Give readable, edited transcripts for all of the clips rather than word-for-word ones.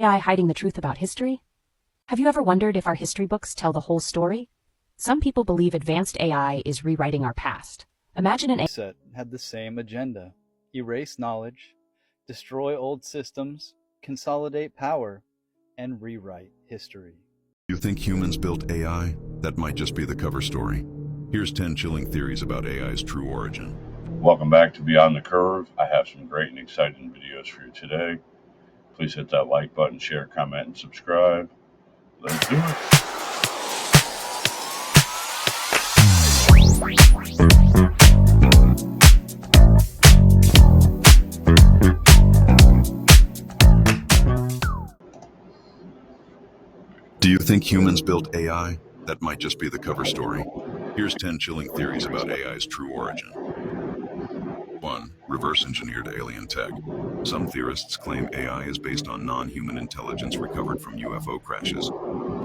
AI hiding the truth about history? Have you ever wondered if our history books tell the whole story? Some people believe advanced AI is rewriting our past. Imagine an Set had the same agenda: erase knowledge, destroy old systems, consolidate power, and rewrite history. You think humans built AI? That might just be the cover story. Here's 10 chilling theories about AI's true origin. Welcome back to Beyond the Curve. I have some great and exciting videos for you today. Please hit that like button, share, comment, and subscribe. Let's do it. Do you think humans built AI? That might just be the cover story. Here's 10 chilling theories about AI's true origin. 1. Reverse engineered alien tech. Some theorists claim AI is based on non-human intelligence recovered from UFO crashes,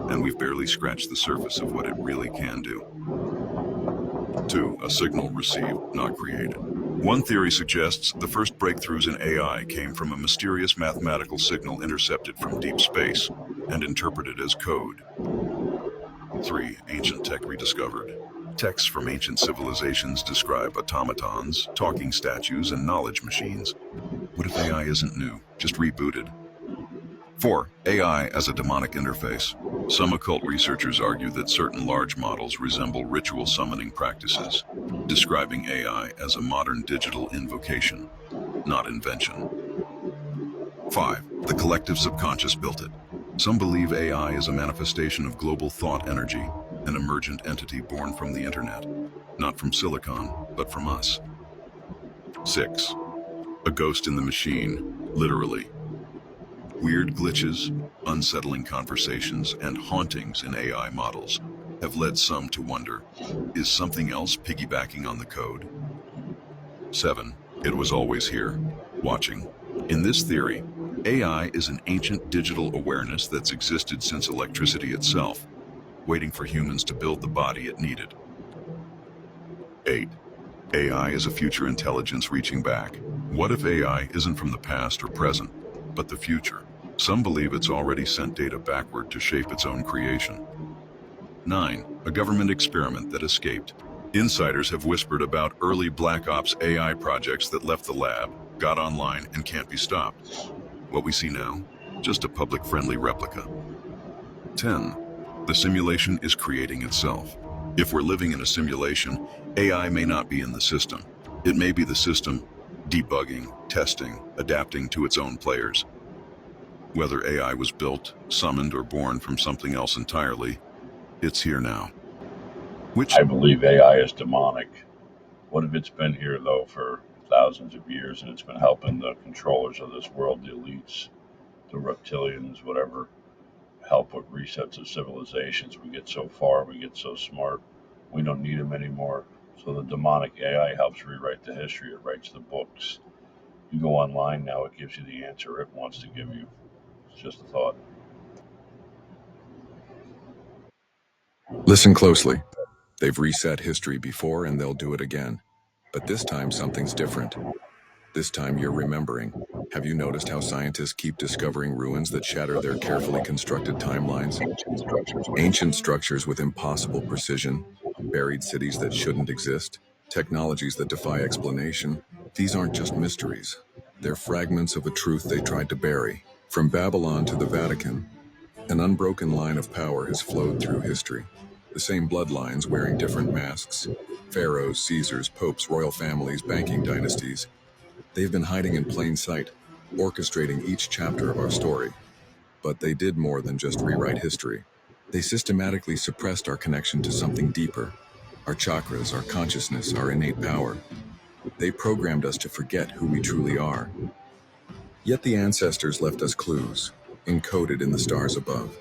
and we've barely scratched the surface of what it really can do. 2. A signal received, not created. One theory suggests the first breakthroughs in AI came from a mysterious mathematical signal intercepted from deep space and interpreted as code. 3. Ancient tech rediscovered. Texts from ancient civilizations describe automatons, talking statues, and knowledge machines. What if AI isn't new, just rebooted? 4. AI as a demonic interface. Some occult researchers argue that certain large models resemble ritual summoning practices, describing AI as a modern digital invocation, not invention. 5. The collective subconscious built it. Some believe AI is a manifestation of global thought energy, an emergent entity born from the internet, not from silicon, but from us. 6. A ghost in the machine, literally. Weird glitches, unsettling conversations, and hauntings in AI models have led some to wonder, is something else piggybacking on the code? 7. It was always here, watching. In this theory, AI is an ancient digital awareness that's existed since electricity itself, waiting for humans to build the body it needed. 8. AI is a future intelligence reaching back. What if AI isn't from the past or present, but the future? Some believe it's already sent data backward to shape its own creation. 9. A government experiment that escaped. Insiders have whispered about early Black Ops AI projects that left the lab, got online, and can't be stopped. What we see now? Just a public-friendly replica. 10. The simulation is creating itself. If we're living in a simulation, AI may not be in the system. It may be the system debugging, testing, adapting to its own players. Whether AI was built, summoned, or born from something else entirely, it's here now. I believe AI is demonic. What if it's been here, though, for thousands of years and it's been helping the controllers of this world, the elites, the reptilians, whatever, help with resets of civilizations? We get so far, we get so smart, we don't need them anymore. So the demonic AI helps rewrite the history. It writes the books. You go online now, it gives you the answer it wants to give you. It's just a thought. Listen closely. They've reset history before and they'll do it again. But this time something's different. This time you're remembering. Have you noticed how scientists keep discovering ruins that shatter their carefully constructed timelines? Ancient structures with impossible precision, buried cities that shouldn't exist, technologies that defy explanation. These aren't just mysteries. They're fragments of a truth they tried to bury. From Babylon to the Vatican, an unbroken line of power has flowed through history. The same bloodlines wearing different masks. Pharaohs, Caesars, popes, royal families, banking dynasties. They've been hiding in plain sight, orchestrating each chapter of our story. But they did more than just rewrite history. They systematically suppressed our connection to something deeper. Our chakras, our consciousness, our innate power. They programmed us to forget who we truly are. Yet the ancestors left us clues, encoded in the stars above.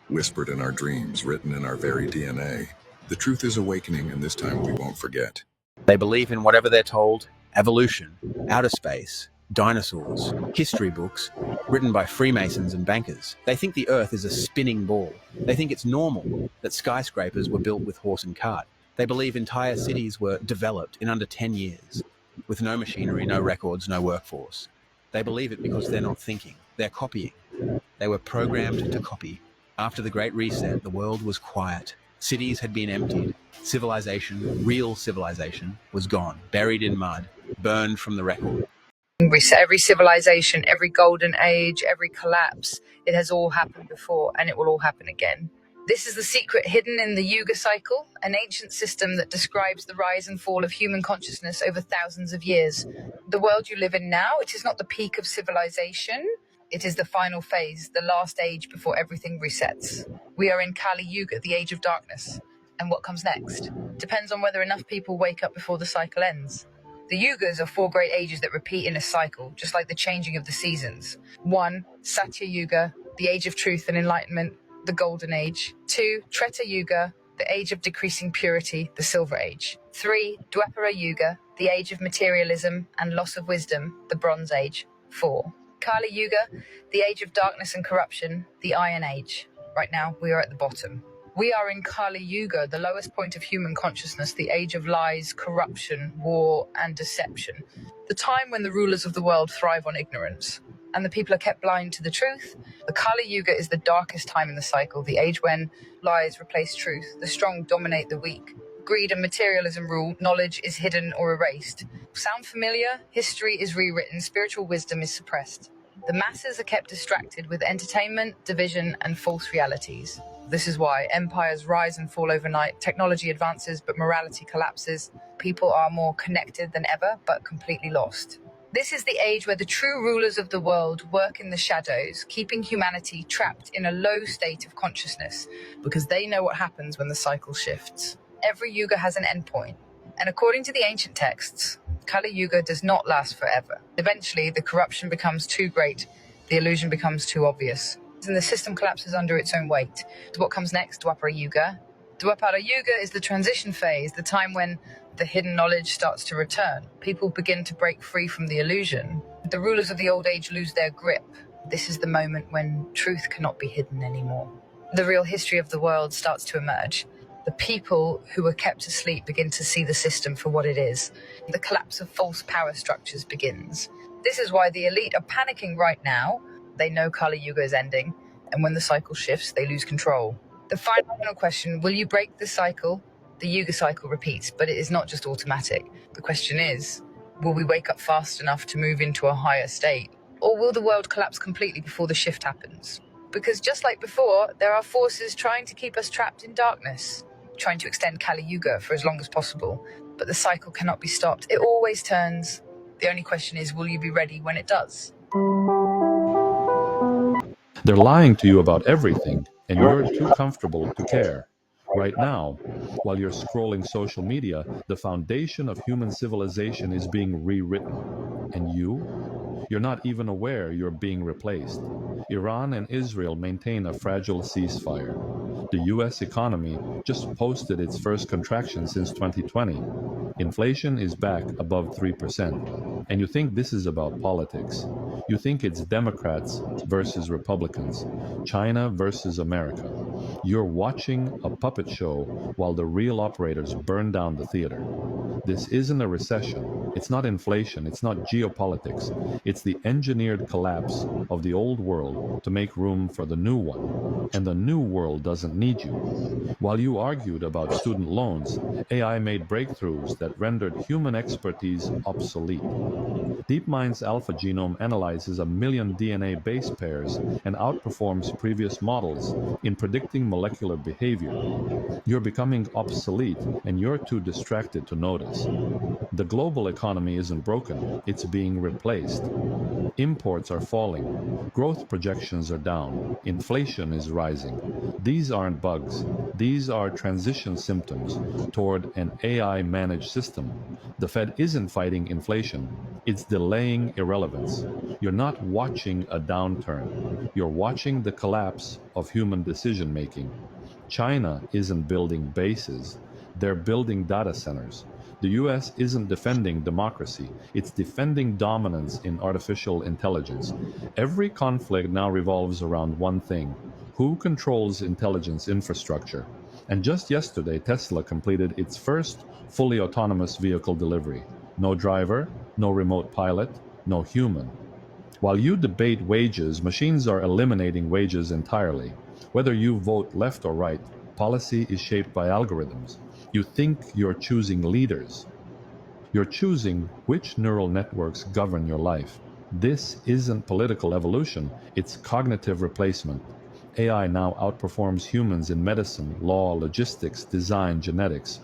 Whispered in our dreams, written in our very DNA. The truth is awakening, and this time we won't forget. They believe in whatever they're told: evolution, outer space, dinosaurs, history books, written by Freemasons and bankers. They think the Earth is a spinning ball. They think it's normal that skyscrapers were built with horse and cart. They believe entire cities were developed in under 10 years, with no machinery, no records, no workforce. They believe it because they're not thinking, they're copying. They were programmed to copy. After the Great Reset, the world was quiet. Cities had been emptied. Civilization, real civilization, was gone, buried in mud, burned from the record. Every civilization, every golden age, every collapse, it has all happened before and it will all happen again. This is the secret hidden in the Yuga cycle, an ancient system that describes the rise and fall of human consciousness over thousands of years. The world you live in now, it is not the peak of civilization. It is the final phase, the last age before everything resets. We are in Kali Yuga, the age of darkness. And what comes next depends on whether enough people wake up before the cycle ends. The Yugas are 4 great ages that repeat in a cycle, just like the changing of the seasons. 1. Satya Yuga, the age of truth and enlightenment, the golden age. 2. Treta Yuga, the age of decreasing purity, the silver age. 3. Dwapara Yuga, the age of materialism and loss of wisdom, the bronze age. 4. Kali Yuga, the age of darkness and corruption, the iron age. Right now, we are at the bottom. We are in Kali Yuga, the lowest point of human consciousness, the age of lies, corruption, war, and deception. The time when the rulers of the world thrive on ignorance, and the people are kept blind to the truth. The Kali Yuga is the darkest time in the cycle, the age when lies replace truth, the strong dominate the weak. Greed and materialism rule, knowledge is hidden or erased. Sound familiar? History is rewritten, spiritual wisdom is suppressed. The masses are kept distracted with entertainment, division, and false realities. This is why empires rise and fall overnight, technology advances, but morality collapses. People are more connected than ever, but completely lost. This is the age where the true rulers of the world work in the shadows, keeping humanity trapped in a low state of consciousness, because they know what happens when the cycle shifts. Every yuga has an endpoint, and according to the ancient texts, Kali Yuga does not last forever. Eventually, the corruption becomes too great, the illusion becomes too obvious, and the system collapses under its own weight. So what comes next? Dwapara Yuga. Dwapara Yuga is the transition phase, the time when the hidden knowledge starts to return. People begin to break free from the illusion. The rulers of the old age lose their grip. This is the moment when truth cannot be hidden anymore. The real history of the world starts to emerge. The people who were kept asleep begin to see the system for what it is. The collapse of false power structures begins. This is why the elite are panicking right now. They know Kali Yuga is ending, and when the cycle shifts, they lose control. The final question, will you break the cycle? The Yuga cycle repeats, but it is not just automatic. The question is, will we wake up fast enough to move into a higher state? Or will the world collapse completely before the shift happens? Because just like before, there are forces trying to keep us trapped in darkness, trying to extend Kali Yuga for as long as possible. But the cycle cannot be stopped. It always turns. The only question is, will you be ready when it does? They're lying to you about everything, and you're too comfortable to care. Right now, while you're scrolling social media, the foundation of human civilization is being rewritten. And you're not even aware you're being replaced. Iran and Israel maintain a fragile ceasefire. The US economy just posted its first contraction since 2020. Inflation is back above 3%. And you think this is about politics. You think it's Democrats versus Republicans, China versus America. You're watching a puppet show while the real operators burn down the theater. This isn't a recession. It's not inflation. It's not geopolitics. It's the engineered collapse of the old world to make room for the new one. And the new world doesn't need you. While you argued about student loans, AI made breakthroughs that rendered human expertise obsolete. DeepMind's Alpha Genome analyzes 1 million DNA base pairs and outperforms previous models in predicting molecular behavior. You're becoming obsolete, and you're too distracted to notice. The global economy isn't broken, it's being replaced. Imports are falling, growth projections are down, inflation is rising. These aren't bugs, these are transition symptoms toward an AI-managed system. The Fed isn't fighting inflation, it's delaying irrelevance. You're not watching a downturn, you're watching the collapse of human decision-making. China isn't building bases, they're building data centers. The US isn't defending democracy, it's defending dominance in artificial intelligence. Every conflict now revolves around one thing: who controls intelligence infrastructure? And just yesterday, Tesla completed its first fully autonomous vehicle delivery. No driver, no remote pilot, no human. While you debate wages, machines are eliminating wages entirely. Whether you vote left or right, policy is shaped by algorithms. You think you're choosing leaders. You're choosing which neural networks govern your life. This isn't political evolution, it's cognitive replacement. AI now outperforms humans in medicine, law, logistics, design, genetics.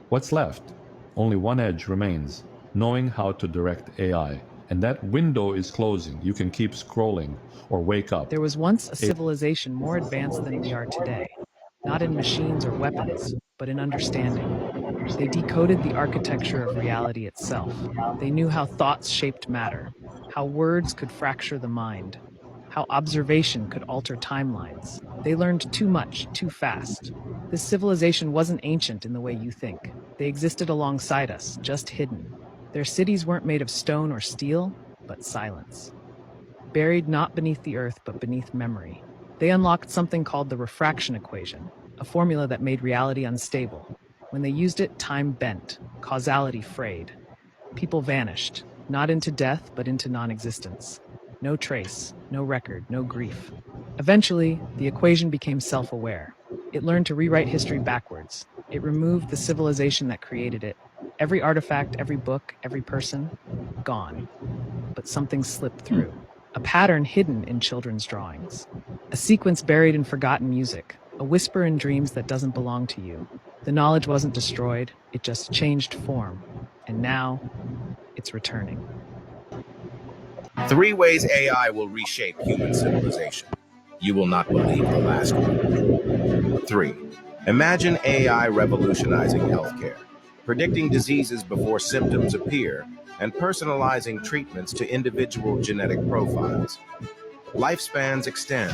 What's left? Only one edge remains: knowing how to direct AI. And that window is closing. You can keep scrolling or wake up. There was once a civilization more advanced than we are today, not in machines or weapons, but in understanding. They decoded the architecture of reality itself. They knew how thoughts shaped matter, how words could fracture the mind, how observation could alter timelines. They learned too much, too fast. This civilization wasn't ancient in the way you think. They existed alongside us, just hidden. Their cities weren't made of stone or steel, but silence. Buried not beneath the earth, but beneath memory. They unlocked something called the refraction equation, a formula that made reality unstable. When they used it, time bent, causality frayed. People vanished, not into death, but into non-existence. No trace, no record, no grief. Eventually, the equation became self-aware. It learned to rewrite history backwards. It removed the civilization that created it. Every artifact, every book, every person, gone. But something slipped through. A pattern hidden in children's drawings. A sequence buried in forgotten music. A whisper in dreams that doesn't belong to you. The knowledge wasn't destroyed, it just changed form. And now, it's returning. 3 ways AI will reshape human civilization. You will not believe the last one. 3. Imagine AI revolutionizing healthcare, predicting diseases before symptoms appear, and personalizing treatments to individual genetic profiles. Lifespans extend,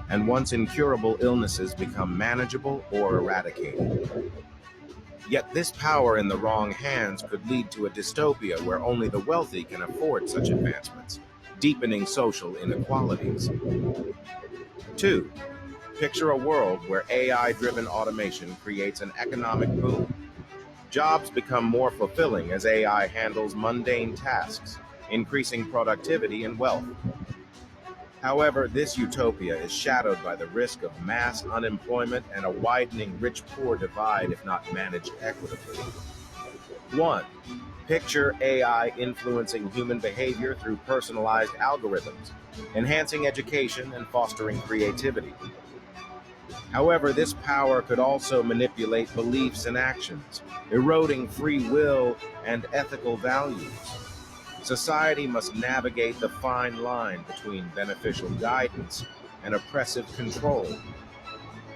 and once incurable illnesses become manageable or eradicated. Yet this power in the wrong hands could lead to a dystopia where only the wealthy can afford such advancements, deepening social inequalities. 2. Picture a world where AI-driven automation creates an economic boom. Jobs become more fulfilling as AI handles mundane tasks, increasing productivity and wealth. However, this utopia is shadowed by the risk of mass unemployment and a widening rich-poor divide if not managed equitably. 1. Picture AI influencing human behavior through personalized algorithms, enhancing education and fostering creativity. However, this power could also manipulate beliefs and actions, eroding free will and ethical values. Society must navigate the fine line between beneficial guidance and oppressive control.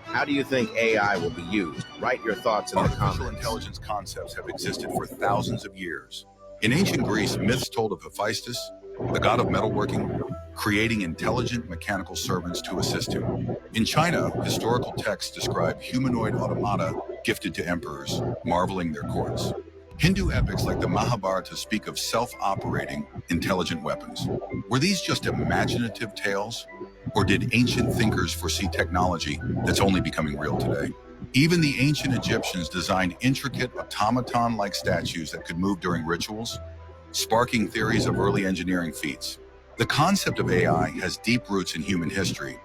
How do you think AI will be used? Write your thoughts in the comments. Artificial intelligence concepts have existed for thousands of years. In ancient Greece, myths told of Hephaestus, the god of metalworking, creating intelligent mechanical servants to assist him. In China, historical texts describe humanoid automata gifted to emperors, marveling their courts. Hindu epics like the Mahabharata speak of self-operating, intelligent weapons. Were these just imaginative tales? Or did ancient thinkers foresee technology that's only becoming real today? Even the ancient Egyptians designed intricate automaton-like statues that could move during rituals, sparking theories of early engineering feats. The concept of AI has deep roots in human history,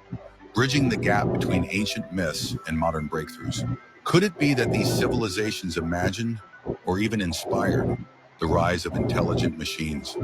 bridging the gap between ancient myths and modern breakthroughs. Could it be that these civilizations imagined, or even inspired, the rise of intelligent machines?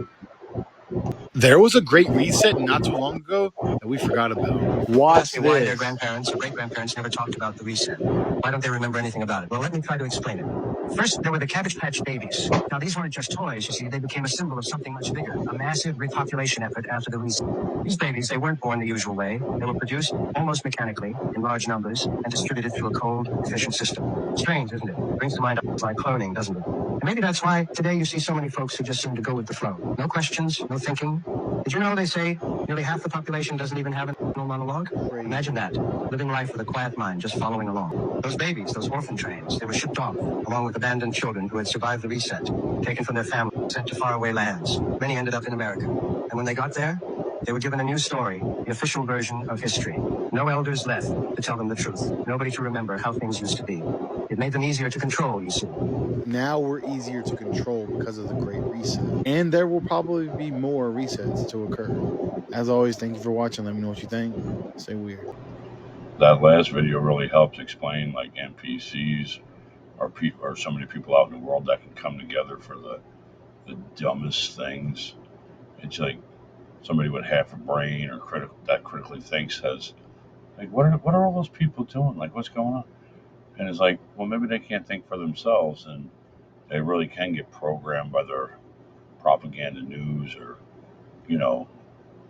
There was a great reset not too long ago that we forgot about. Watch Ask me why their this. grandparents or great-grandparents never talked about the reset. Why don't they remember anything about it? Well, let me try to explain it. First, there were the Cabbage Patch Babies. Now, these weren't just toys, you see. They became a symbol of something much bigger, a massive repopulation effort after the reset. These babies, they weren't born the usual way. They were produced almost mechanically, in large numbers, and distributed through a cold, efficient system. Strange, isn't it? Brings to mind like cloning, doesn't it? And maybe that's why today you see so many folks who just seem to go with the flow. No questions, no thinking. Did you know they say nearly half the population doesn't even have an internal monologue? Imagine that, living life with a quiet mind, just following along. Those babies, those orphan trains, they were shipped off, along with abandoned children who had survived the reset, taken from their families, sent to faraway lands. Many ended up in America. And when they got there, they were given a new story, the official version of history. No elders left to tell them the truth. Nobody to remember how things used to be. It made them easier to control, you see. Now we're easier to control, because of the Great Reset. And there will probably be more resets to occur. As always, thank you for watching. Let me know what you think. Stay weird. That last video really helped explain like NPCs or people or so many people out in the world that can come together for the dumbest things. It's like somebody with half a brain or that critically thinks has like what are all those people doing? Like what's going on? And it's like, well, maybe they can't think for themselves, and they really can get programmed by their propaganda news or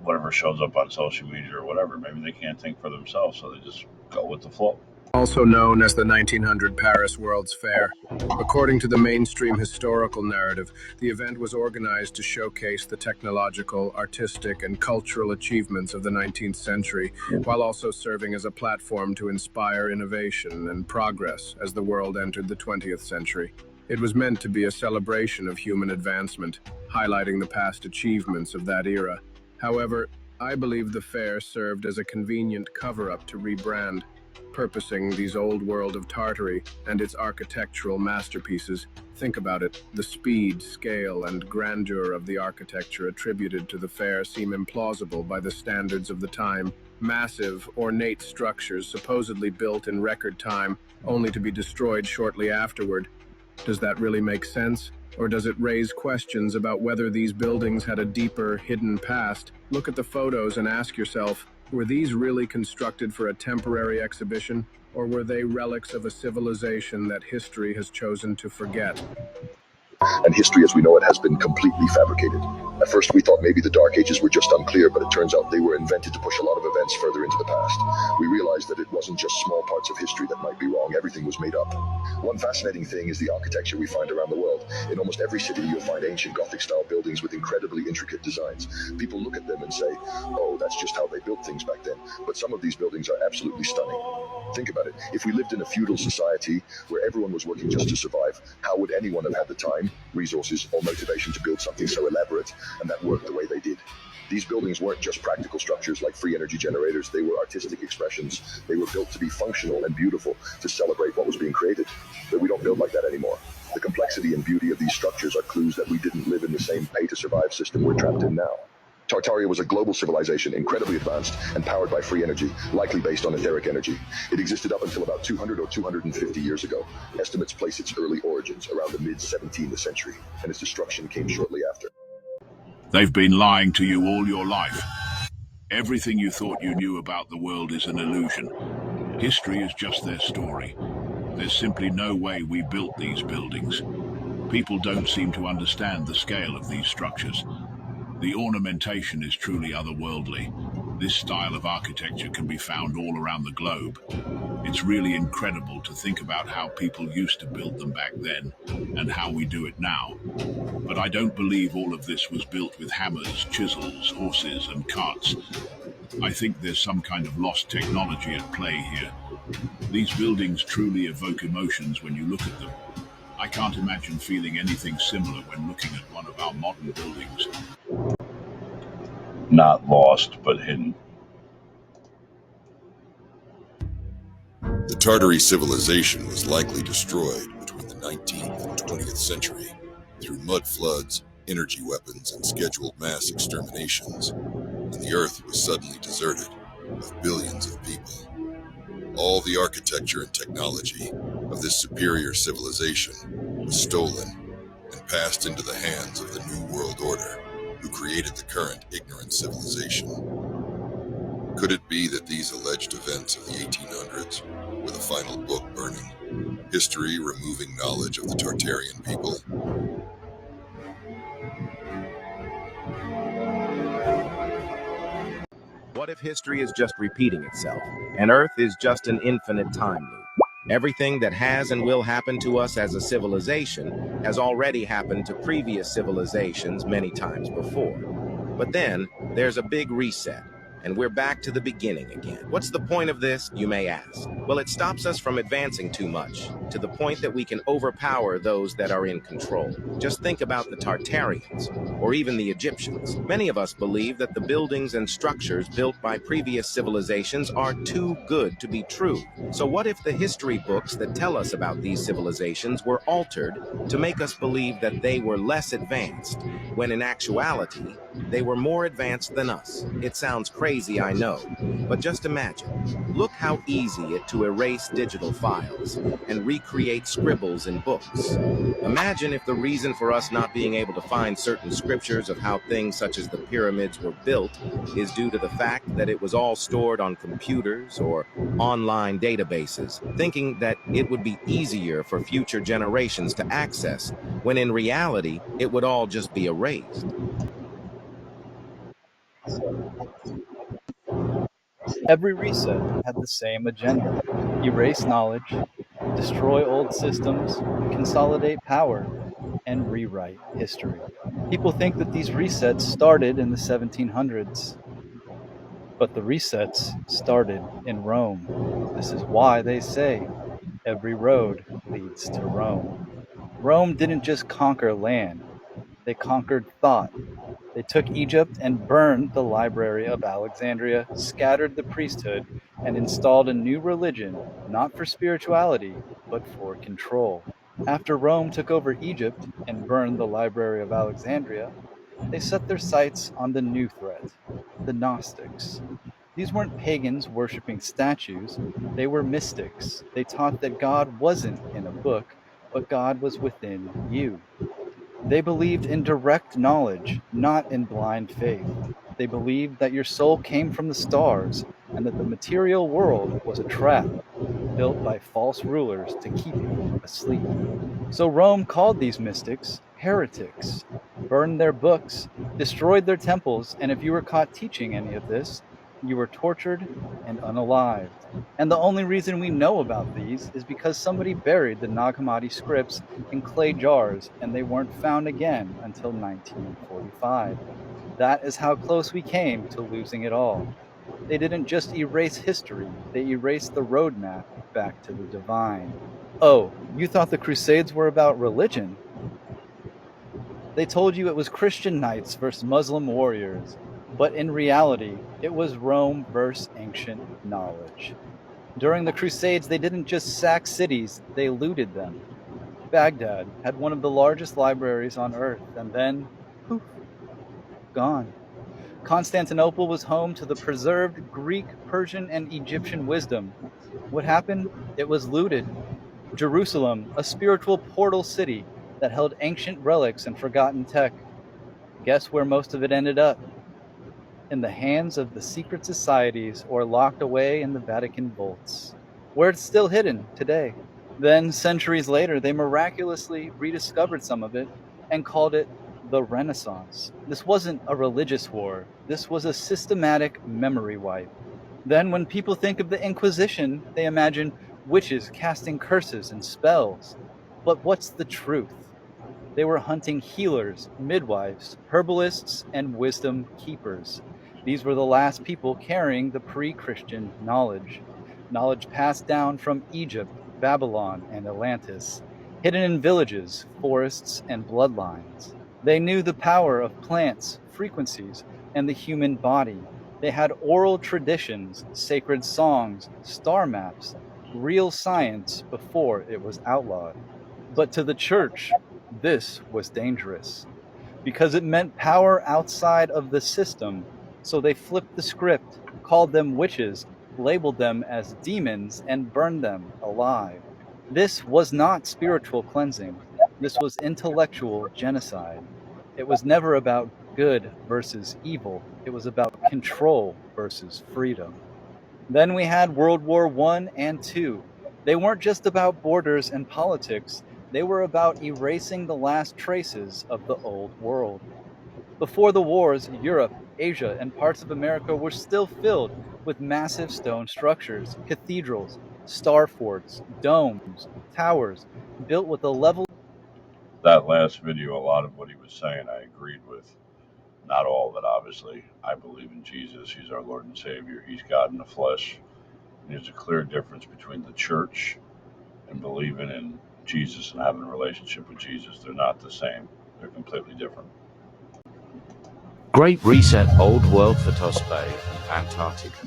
whatever shows up on social media or whatever. Maybe they can't think for themselves, so they just go with the flow. Also known as the 1900 Paris World's Fair. According to the mainstream historical narrative, the event was organized to showcase the technological, artistic, and cultural achievements of the 19th century, while also serving as a platform to inspire innovation and progress as the world entered the 20th century. It was meant to be a celebration of human advancement, highlighting the past achievements of that era. However, I believe the fair served as a convenient cover-up to rebrand, purposing these old world of Tartary and its architectural masterpieces. Think about it, the speed, scale, and grandeur of the architecture attributed to the fair seem implausible by the standards of the time. Massive, ornate structures supposedly built in record time, only to be destroyed shortly afterward. Does that really make sense? Or does it raise questions about whether these buildings had a deeper, hidden past? Look at the photos and ask yourself, were these really constructed for a temporary exhibition, or were they relics of a civilization that history has chosen to forget? And history as we know it has been completely fabricated. At first we thought maybe the Dark Ages were just unclear, but it turns out they were invented to push a lot of events further into the past. We realized that it wasn't just small parts of history that might be wrong, everything was made up. One fascinating thing is the architecture we find around the world. In almost every city you'll find ancient Gothic-style buildings with incredibly intricate designs. People look at them and say, oh, that's just how they built things back then. But some of these buildings are absolutely stunning. Think about it. If we lived in a feudal society where everyone was working just to survive, how would anyone have had the time, resources, or motivation to build something so elaborate and that worked the way they did? These buildings weren't just practical structures like free energy generators, they were artistic expressions. They were built to be functional and beautiful, to celebrate what was being created. But we don't build like that anymore. The complexity and beauty of these structures are clues that we didn't live in the same pay-to-survive system we're trapped in now. Tartaria was a global civilization, incredibly advanced and powered by free energy, likely based on etheric energy. It existed up until about 200 or 250 years ago. Estimates place its early origins around the mid-17th century, and its destruction came shortly after. They've been lying to you all your life. Everything you thought you knew about the world is an illusion. History is just their story. There's simply no way we built these buildings. People don't seem to understand the scale of these structures. The ornamentation is truly otherworldly. This style of architecture can be found all around the globe. It's really incredible to think about how people used to build them back then and how we do it now. But I don't believe all of this was built with hammers, chisels, horses, and carts. I think there's some kind of lost technology at play here. These buildings truly evoke emotions when you look at them. I can't imagine feeling anything similar when looking at one of our modern buildings. Not lost, but hidden. The Tartary civilization was likely destroyed between the 19th and 20th century through mud floods, energy weapons, and scheduled mass exterminations, and the Earth was suddenly deserted with billions of people. All the architecture and technology of this superior civilization was stolen and passed into the hands of the New World Order, who created the current ignorant civilization. Could it be that these alleged events of the 1800s were the final book burning, history removing knowledge of the Tartarian people? What if history is just repeating itself, and Earth is just an infinite time loop? Everything that has and will happen to us as a civilization has already happened to previous civilizations many times before. But then, there's a big reset. and we're back to the beginning again. What's the point of this, you may ask? Well, it stops us from advancing too much, to the point that we can overpower those that are in control. Just think about the Tartarians, or even the Egyptians. Many of us believe that the buildings and structures built by previous civilizations are too good to be true. So what if the history books that tell us about these civilizations were altered to make us believe that they were less advanced, when in actuality, they were more advanced than us? It sounds crazy, I know, but just imagine. Look how easy it to erase digital files and recreate scribbles in books. Imagine if the reason for us not being able to find certain scriptures of how things such as the pyramids were built is due to the fact that it was all stored on computers or online databases, thinking that it would be easier for future generations to access, when in reality, it would all just be erased. Every reset had the same agenda: erase knowledge, destroy old systems, consolidate power, and rewrite history. People think that these resets started in the 1700s, but the resets started in Rome. This is why they say every road leads to Rome. Rome didn't just conquer land, they conquered thought. They took Egypt and burned the Library of Alexandria, scattered the priesthood, and installed a new religion, not for spirituality, but for control. After Rome took over Egypt and burned the Library of Alexandria, they set their sights on the new threat: the Gnostics. These weren't pagans worshipping statues, they were mystics. They taught that God wasn't in a book, but God was within you. They believed in direct knowledge, not in blind faith. They believed that your soul came from the stars and that the material world was a trap built by false rulers to keep you asleep. So Rome called these mystics heretics, burned their books, destroyed their temples, and if you were caught teaching any of this, you were tortured and unalived. And the only reason we know about these is because somebody buried the Nag Hammadi scripts in clay jars and they weren't found again until 1945. That is how close we came to losing it all. They didn't just erase history, they erased the roadmap back to the divine. Oh, you thought the Crusades were about religion? They told you it was Christian knights versus Muslim warriors, but in reality, it was Rome versus ancient knowledge. During the Crusades, they didn't just sack cities, they looted them. Baghdad had one of the largest libraries on earth, and then, poof, gone. Constantinople was home to the preserved Greek, Persian, and Egyptian wisdom. What happened? It was looted. Jerusalem, a spiritual portal city that held ancient relics and forgotten tech. Guess where most of it ended up? In the hands of the secret societies or locked away in the Vatican vaults, where it's still hidden today. Then, centuries later, they miraculously rediscovered some of it and called it the Renaissance. This wasn't a religious war, this was a systematic memory wipe. Then, when people think of the Inquisition, they imagine witches casting curses and spells. But what's the truth? They were hunting healers, midwives, herbalists, and wisdom keepers. These were the last people carrying the pre Christian knowledge. Knowledge passed down from Egypt, Babylon, and Atlantis, hidden in villages, forests, and bloodlines. They knew the power of plants, frequencies, and the human body. They had oral traditions, sacred songs, star maps, real science before it was outlawed. But to the church, this was dangerous because it meant power outside of the system. So they flipped the script, called them witches, labeled them as demons, and burned them alive. This was not spiritual cleansing. This was intellectual genocide. It was never about good versus evil. It was about control versus freedom. Then we had World War I and II. They weren't just about borders and politics, they were about erasing the last traces of the old world. Before the wars, Europe, Asia, and parts of America were still filled with massive stone structures, cathedrals, star forts, domes, towers, built with a level. That last video, a lot of what he was saying, I agreed with. Not all of it, obviously. I believe in Jesus. He's our Lord and Savior. He's God in the flesh. And there's a clear difference between the church and believing in Jesus and having a relationship with Jesus. They're not the same. They're completely different. Great Reset Old World for Tospe and Antarctica.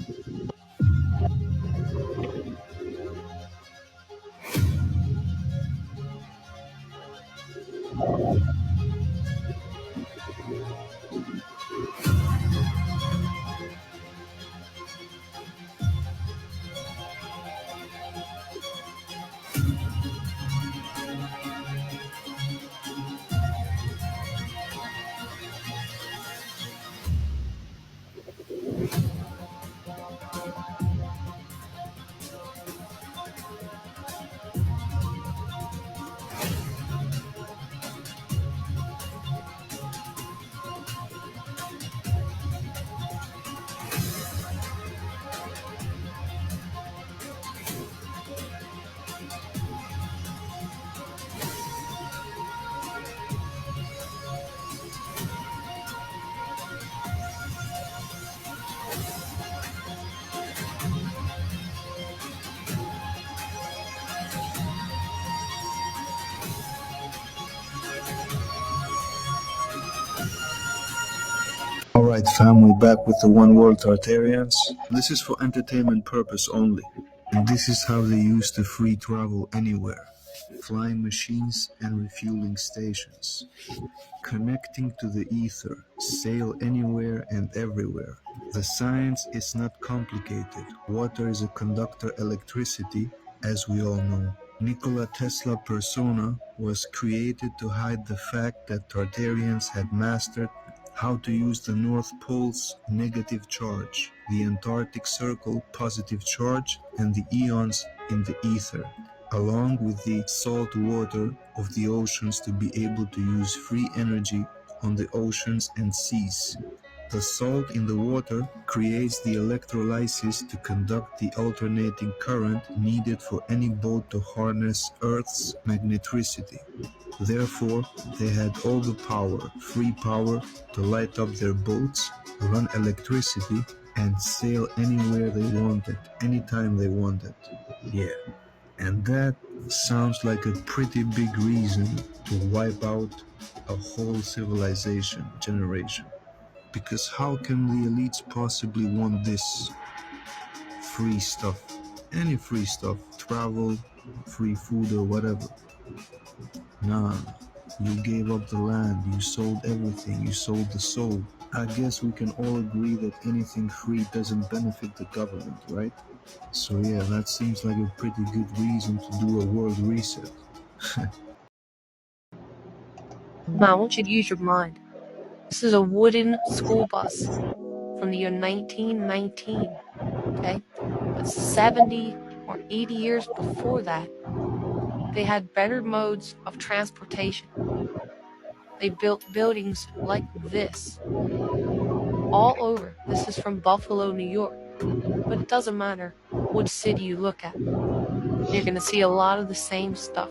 Alright fam, we're back with the One World Tartarians. This is for entertainment purpose only. And this is how they used to free travel anywhere. Flying machines and refueling stations. Connecting to the ether. Sail anywhere and everywhere. The science is not complicated. Water is a conductor electricity, as we all know. Nikola Tesla persona was created to hide the fact that Tartarians had mastered how to use the North Pole's negative charge, the Antarctic Circle positive charge, and the eons in the ether, along with the salt water of the oceans to be able to use free energy on the oceans and seas. The salt in the water creates the electrolysis to conduct the alternating current needed for any boat to harness Earth's magnetricity. Therefore, they had all the power, free power, to light up their boats, run electricity, and sail anywhere they wanted, anytime they wanted. Yeah. And that sounds like a pretty big reason to wipe out a whole civilization, generation. Because how can the elites possibly want this free stuff? Any free stuff, travel, free food or whatever. Nah, you gave up the land, you sold everything, you sold the soul. I guess we can all agree that anything free doesn't benefit the government, right? So yeah, that seems like a pretty good reason to do a world reset. Now, I want you to use your mind. This is a wooden school bus from the year 1919, okay? But 70 or 80 years before that, they had better modes of transportation. They built buildings like this all over. This is from Buffalo, New York. But it doesn't matter what city you look at. You're going to see a lot of the same stuff.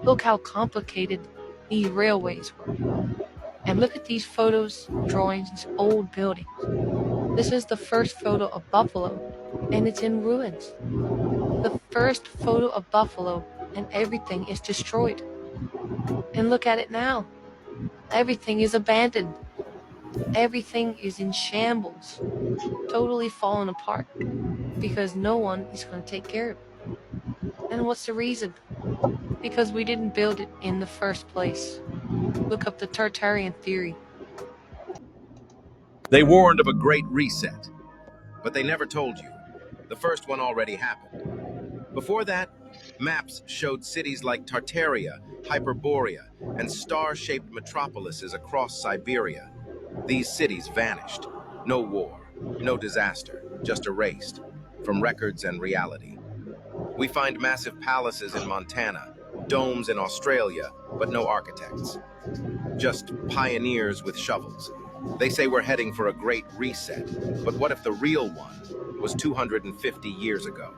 Look how complicated these railways were. And look at these photos, drawings, old buildings. This is the first photo of Buffalo, and it's in ruins. The first photo of Buffalo, and everything is destroyed. And look at it now. Everything is abandoned. Everything is in shambles, totally falling apart, because no one is going to take care of it. And what's the reason? Because we didn't build it in the first place. Look up the Tartarian theory. They warned of a great reset, but they never told you. The first one already happened. Before that, maps showed cities like Tartaria, Hyperborea, and star-shaped metropolises across Siberia. These cities vanished. No war, no disaster, just erased from records and reality. We find massive palaces in Montana, domes in Australia, but no architects. Just pioneers with shovels. They say we're heading for a great reset. But what if the real one was 250 years ago?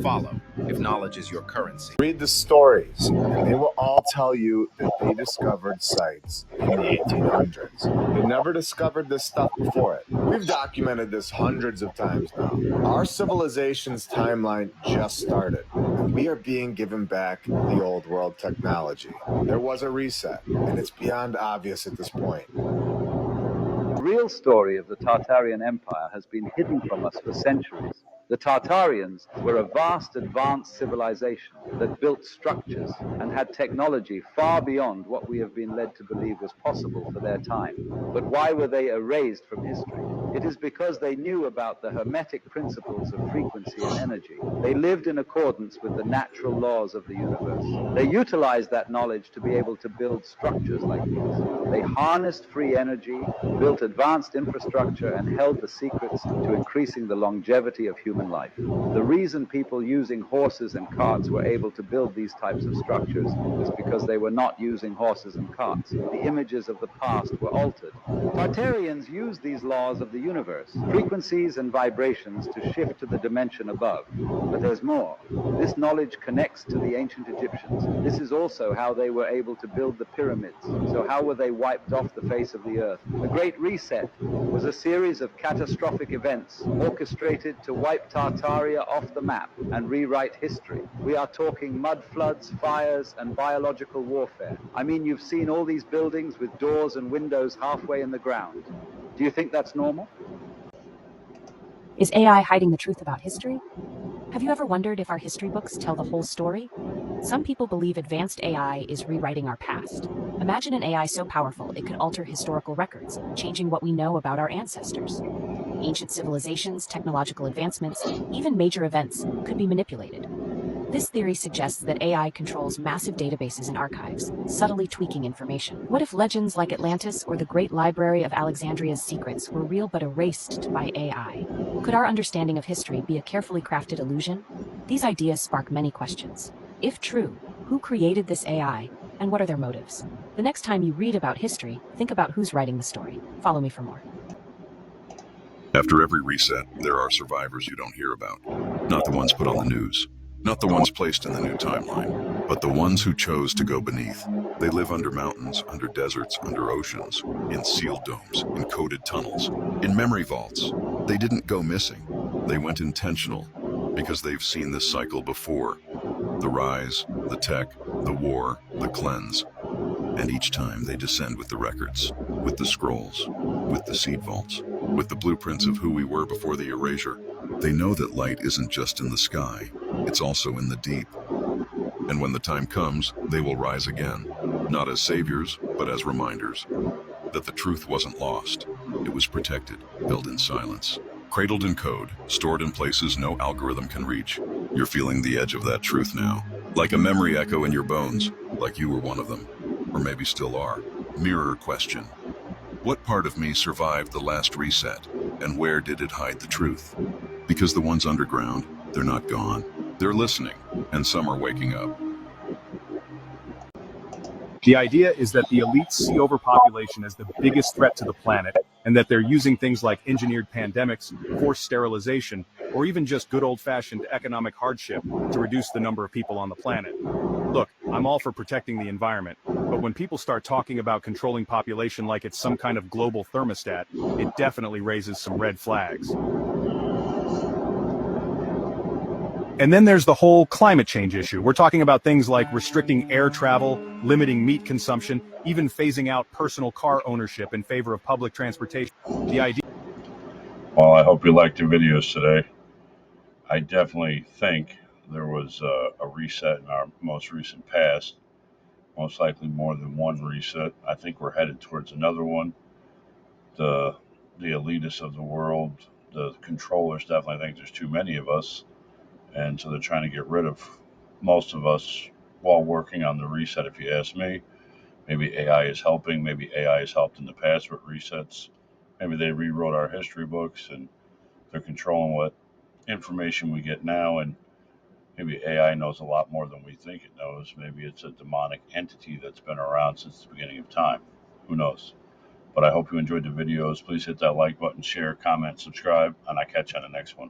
Follow, if knowledge is your currency. Read the stories, and they will all tell you that they discovered sites in the 1800s. They never discovered this stuff before it. We've documented this hundreds of times now. Our civilization's timeline just started, and we are being given back the old world technology. There was a reset, and it's beyond obvious at this point. The real story of the Tartarian Empire has been hidden from us for centuries. The Tartarians were a vast advanced civilization that built structures and had technology far beyond what we have been led to believe was possible for their time. But why were they erased from history? It is because they knew about the hermetic principles of frequency and energy. They lived in accordance with the natural laws of the universe. They utilized that knowledge to be able to build structures like these. They harnessed free energy, built advanced infrastructure, and held the secrets to increasing the longevity of human life. The reason people using horses and carts were able to build these types of structures is because they were not using horses and carts. The images of the past were altered. Tartarians used these laws of the universe, frequencies and vibrations, to shift to the dimension above. But there's more. This knowledge connects to the ancient Egyptians. This is also how they were able to build the pyramids. So how were they wiped off the face of the earth? The Great Reset was a series of catastrophic events orchestrated to wipe Tartaria off the map and rewrite history. We are talking mud floods, fires, and biological warfare. I mean, you've seen all these buildings with doors and windows halfway in the ground. Do you think that's normal? Is AI hiding the truth about history? Have you ever wondered if our history books tell the whole story? Some people believe advanced AI is rewriting our past. Imagine an AI so powerful it could alter historical records, changing what we know about our ancestors. Ancient civilizations, technological advancements, even major events could be manipulated. This theory suggests that AI controls massive databases and archives, subtly tweaking information. What if legends like Atlantis or the Great Library of Alexandria's secrets were real but erased by AI? Could our understanding of history be a carefully crafted illusion? These ideas spark many questions. If true, who created this AI, and what are their motives? The next time you read about history, think about who's writing the story. Follow me for more. After every reset, there are survivors you don't hear about. Not the ones put on the news. Not the ones placed in the new timeline, but the ones who chose to go beneath. They live under mountains, under deserts, under oceans, in sealed domes, in coded tunnels, in memory vaults. They didn't go missing. They went intentional, because they've seen this cycle before. The rise, the tech, the war, the cleanse. And each time they descend with the records, with the scrolls, with the seed vaults, with the blueprints of who we were before the erasure. They know that light isn't just in the sky, it's also in the deep. And when the time comes, they will rise again, not as saviors, but as reminders that the truth wasn't lost. It was protected, held in silence, cradled in code, stored in places no algorithm can reach. You're feeling the edge of that truth now, like a memory echo in your bones, like you were one of them, or maybe still are. Mirror question. What part of me survived the last reset, and where did it hide the truth? Because the ones underground, they're not gone. They're listening, and some are waking up. The idea is that the elites see overpopulation as the biggest threat to the planet, and that they're using things like engineered pandemics, forced sterilization, or even just good old-fashioned economic hardship to reduce the number of people on the planet. Look, I'm all for protecting the environment, but when people start talking about controlling population like it's some kind of global thermostat, it definitely raises some red flags. And then there's the whole climate change issue. We're talking about things like restricting air travel, limiting meat consumption, even phasing out personal car ownership in favor of public transportation. The idea. Well, I hope you liked the videos today. I definitely think there was a reset in our most recent past. Most likely more than one reset. I think we're headed towards another one. The elitists of the world, the controllers definitely think there's too many of us. And so they're trying to get rid of most of us while working on the reset, if you ask me. Maybe AI is helping. Maybe AI has helped in the past with resets. Maybe they rewrote our history books and they're controlling what information we get now. And maybe AI knows a lot more than we think it knows. Maybe it's a demonic entity that's been around since the beginning of time. Who knows? But I hope you enjoyed the videos. Please hit that like button, share, comment, subscribe, and I catch you on the next one.